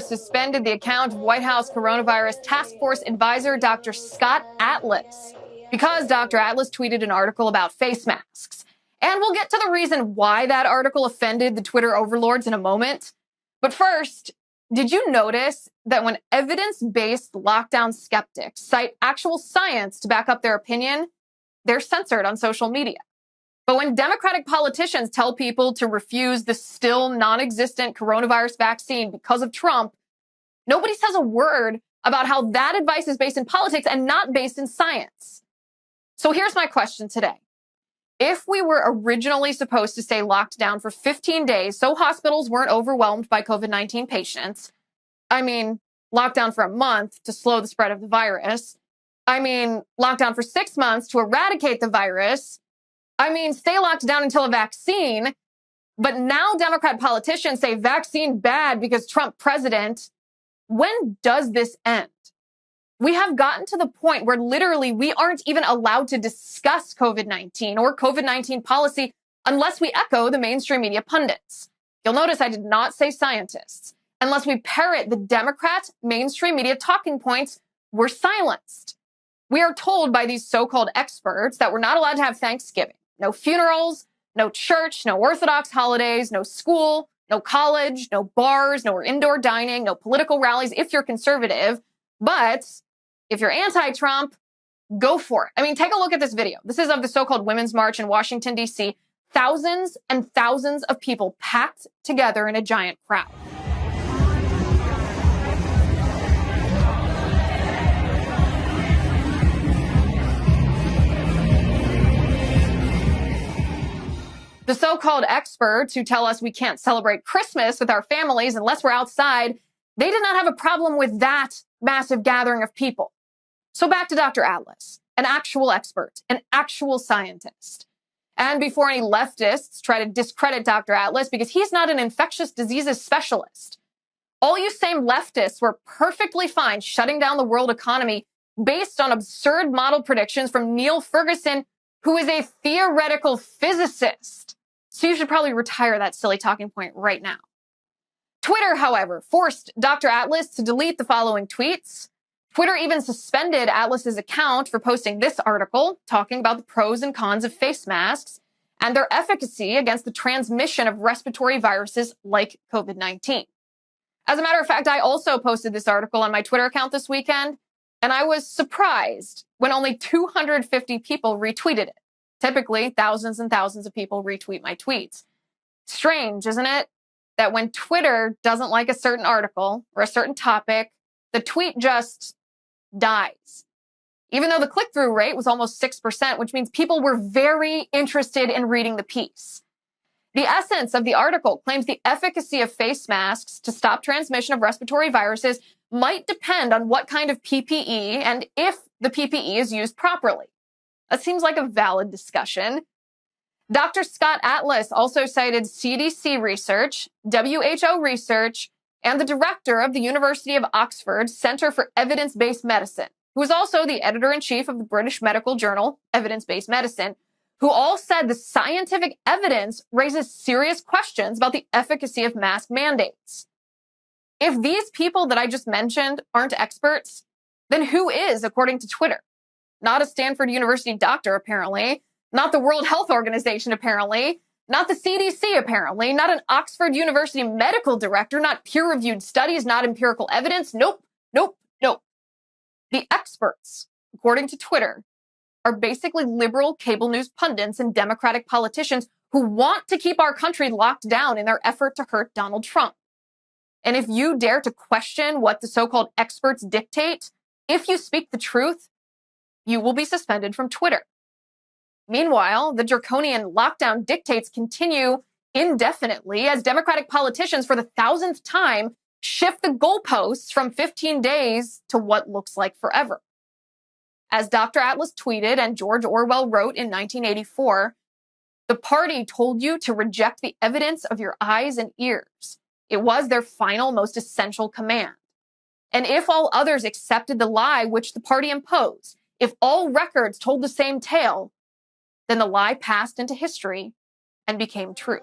suspended the account of White House coronavirus task force advisor Dr. Scott Atlas because Dr. Atlas tweeted an article about face masks. And we'll get to the reason why that article offended the Twitter overlords in a moment. But first, did you notice that when evidence-based lockdown skeptics cite actual science to back up their opinion, they're censored on social media? But when Democratic politicians tell people to refuse the still non-existent coronavirus vaccine because of Trump, nobody says a word about how that advice is based in politics and not based in science. So here's my question today. If we were originally supposed to stay locked down for 15 days so hospitals weren't overwhelmed by COVID-19 patients, lockdown for a month to slow the spread of the virus, lockdown for 6 months to eradicate the virus, stay locked down until a vaccine, but now Democrat politicians say vaccine bad because Trump president. When does this end? We have gotten to the point where literally we aren't even allowed to discuss COVID-19 or COVID-19 policy unless we echo the mainstream media pundits. You'll notice I did not say scientists. Unless we parrot the Democrat mainstream media talking points, we're silenced. We are told by these so-called experts that we're not allowed to have Thanksgiving. No funerals, no church, no Orthodox holidays, no school, no college, no bars, no indoor dining, no political rallies if you're conservative. But if you're anti-Trump, go for it. Take a look at this video. This is of the so-called Women's March in Washington, D.C. Thousands and thousands of people packed together in a giant crowd. The so-called experts who tell us we can't celebrate Christmas with our families unless we're outside, they did not have a problem with that massive gathering of people. So back to Dr. Atlas, an actual expert, an actual scientist. And before any leftists try to discredit Dr. Atlas because he's not an infectious diseases specialist, all you same leftists were perfectly fine shutting down the world economy based on absurd model predictions from Neil Ferguson, who is a theoretical physicist. So you should probably retire that silly talking point right now. Twitter, however, forced Dr. Atlas to delete the following tweets. Twitter even suspended Atlas's account for posting this article talking about the pros and cons of face masks and their efficacy against the transmission of respiratory viruses like COVID-19. As a matter of fact, I also posted this article on my Twitter account this weekend, and I was surprised when only 250 people retweeted it. Typically, thousands and thousands of people retweet my tweets. Strange, isn't it? That when Twitter doesn't like a certain article or a certain topic, the tweet just dies. Even though the click-through rate was almost 6%, which means people were very interested in reading the piece. The essence of the article claims the efficacy of face masks to stop transmission of respiratory viruses might depend on what kind of PPE and if the PPE is used properly. That seems like a valid discussion. Dr. Scott Atlas also cited CDC research, WHO research, and the director of the University of Oxford Center for Evidence-Based Medicine, who is also the editor-in-chief of the British medical journal, Evidence-Based Medicine, who all said the scientific evidence raises serious questions about the efficacy of mask mandates. If these people that I just mentioned aren't experts, then who is, according to Twitter? Not a Stanford University doctor, apparently. Not the World Health Organization, apparently. Not the CDC, apparently. Not an Oxford University medical director. Not peer-reviewed studies. Not empirical evidence. Nope. The experts, according to Twitter, are basically liberal cable news pundits and Democratic politicians who want to keep our country locked down in their effort to hurt Donald Trump. And if you dare to question what the so-called experts dictate, if you speak the truth, you will be suspended from Twitter. Meanwhile, the draconian lockdown dictates continue indefinitely as Democratic politicians for the 1,000th time shift the goalposts from 15 days to what looks like forever. As Dr. Atlas tweeted and George Orwell wrote in 1984, the party told you to reject the evidence of your eyes and ears. It was their final, most essential command. And if all others accepted the lie which the party imposed, if all records told the same tale, then the lie passed into history and became truth.